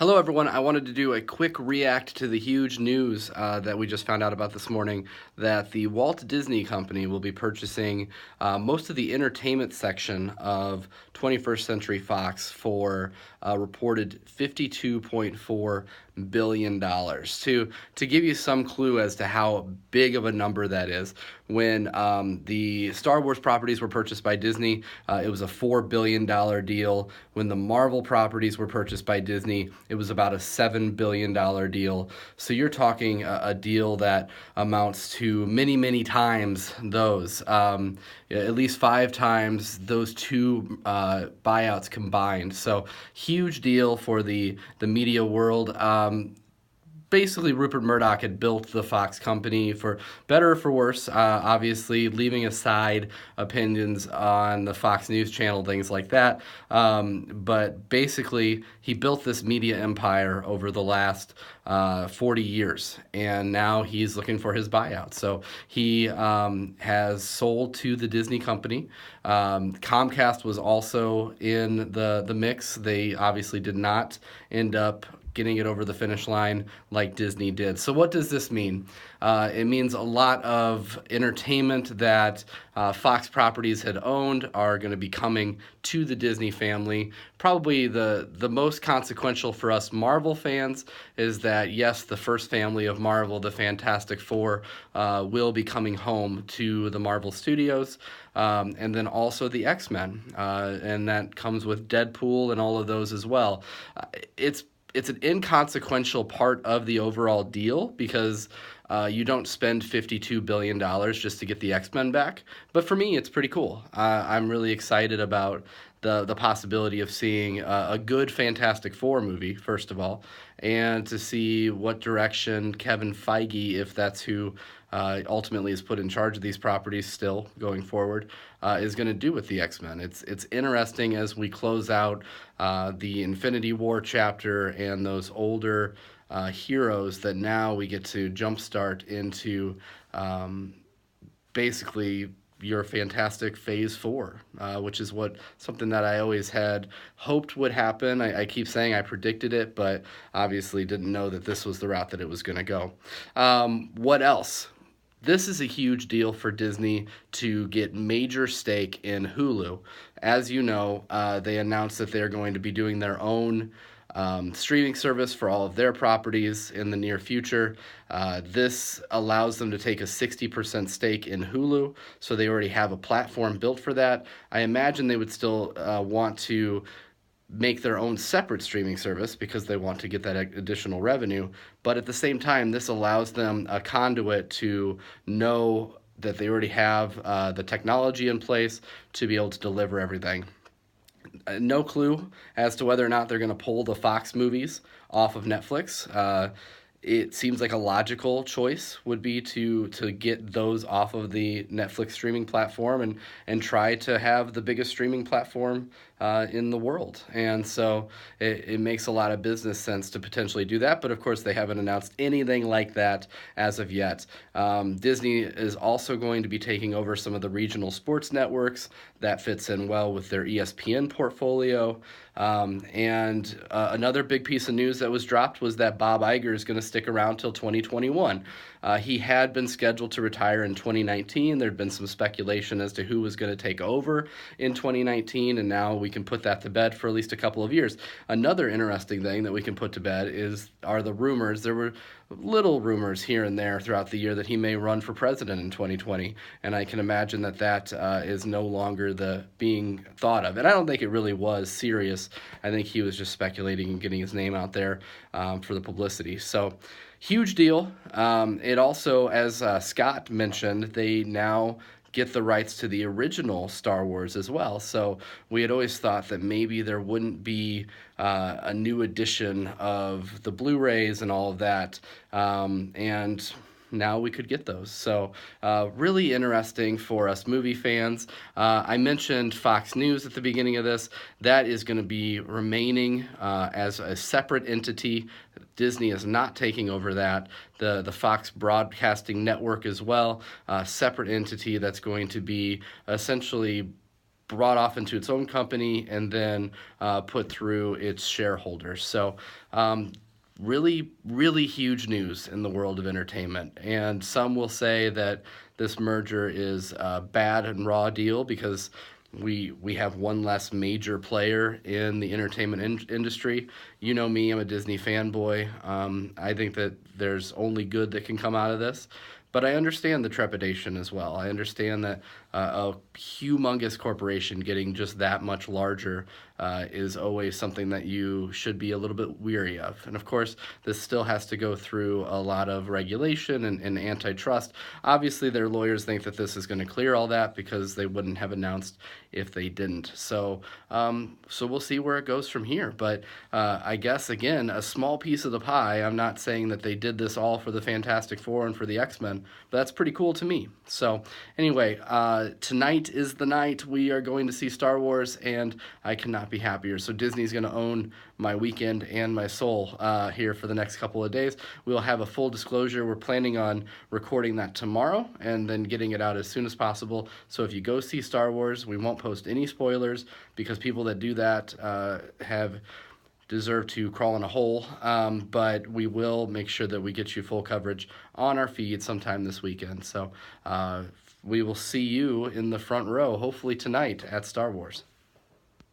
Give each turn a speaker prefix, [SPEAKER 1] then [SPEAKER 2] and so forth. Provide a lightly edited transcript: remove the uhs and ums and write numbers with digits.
[SPEAKER 1] Hello, everyone. I wanted to do a quick react to the huge news that we just found out about this morning that the Walt Disney Company will be purchasing most of the entertainment section of 21st Century Fox for a reported $52.4 billion. To give you some clue as to how big of a number that is, when the Star Wars properties were purchased by Disney, it was a $4 billion deal. When the Marvel properties were purchased by Disney, it was about a $7 billion deal. So you're talking a deal that amounts to many, many times those, at least 5 times those two buyouts combined. So huge deal for the media world. Basically, Rupert Murdoch had built the Fox company for better or for worse, obviously, leaving aside opinions on the Fox News channel, things like that. But basically, he built this media empire over the last 40 years, and now he's looking for his buyout. So he has sold to the Disney company. Comcast was also in the mix. They obviously did not end up getting it over the finish line like Disney did. So what does this mean? It means a lot of entertainment that Fox properties had owned are going to be coming to the Disney family. Probably the most consequential for us Marvel fans is that, yes, the first family of Marvel, the Fantastic Four, will be coming home to the Marvel Studios. And then also the X-Men, and that comes with Deadpool and all of those as well. It's an inconsequential part of the overall deal because you don't spend $52 billion just to get the X-Men back. But for me, it's pretty cool. I'm really excited about the possibility of seeing a good Fantastic Four movie, first of all, and to see what direction Kevin Feige, if that's who ultimately is put in charge of these properties still going forward, is going to do with the X-Men. It's interesting as we close out the Infinity War chapter and those older heroes that now we get to jumpstart into basically your Fantastic Phase 4, which is something that I always had hoped would happen. I keep saying I predicted it, but obviously didn't know that this was the route that it was going to go. What else? This is a huge deal for Disney to get major stake in Hulu. As you know, they announced that they're going to be doing their own streaming service for all of their properties in the near future. This allows them to take a 60% stake in Hulu, so they already have a platform built for that. I imagine they would still want to make their own separate streaming service because they want to get that additional revenue. But at the same time, this allows them a conduit to know that they already have the technology in place to be able to deliver everything. No clue as to whether or not they're going to pull the Fox movies off of Netflix. It seems like a logical choice would be to get those off of the Netflix streaming platform and try to have the biggest streaming platform in the world. And so it makes a lot of business sense to potentially do that. But of course, they haven't announced anything like that as of yet. Disney is also going to be taking over some of the regional sports networks. That fits in well with their ESPN portfolio. And another big piece of news that was dropped was that Bob Iger is going to stick around till 2021. He had been scheduled to retire in 2019. There'd been some speculation as to who was going to take over in 2019, and now we can put that to bed for at least a couple of years. Another interesting thing that we can put to bed are the rumors. There were little rumors here and there throughout the year that he may run for president in 2020, and I can imagine that is no longer the being thought of. And I don't think it really was serious. I think he was just speculating and getting his name out there for the publicity. So huge deal. It also, as Scott mentioned, they now get the rights to the original Star Wars as well. So we had always thought that maybe there wouldn't be a new edition of the Blu-rays and all of that. And now we could get those. So really interesting for us movie fans. I mentioned Fox News at the beginning of this. That is going to be remaining as a separate entity. Disney is not taking over that. The Fox Broadcasting Network as well, a separate entity that's going to be essentially brought off into its own company and then put through its shareholders. So, really, really huge news in the world of entertainment. And some will say that this merger is a bad and raw deal because we have one less major player in the entertainment industry. You know me, I'm a Disney fanboy. I think that there's only good that can come out of this. But I understand the trepidation as well. I understand that a humongous corporation getting just that much larger is always something that you should be a little bit weary of. And of course, this still has to go through a lot of regulation and antitrust. Obviously, their lawyers think that this is going to clear all that because they wouldn't have announced if they didn't. So we'll see where it goes from here. But I guess, again, a small piece of the pie. I'm not saying that they did this all for the Fantastic Four and for the X-Men, but that's pretty cool to me. So anyway, tonight is the night we are going to see Star Wars, and I cannot be happier. So Disney's going to own my weekend and my soul here for the next couple of days. We'll have a full disclosure. We're planning on recording that tomorrow and then getting it out as soon as possible. So if you go see Star Wars, we won't post any spoilers because people that do that have deserve to crawl in a hole, but we will make sure that we get you full coverage on our feed sometime this weekend. So we will see you in the front row, hopefully tonight at Star Wars.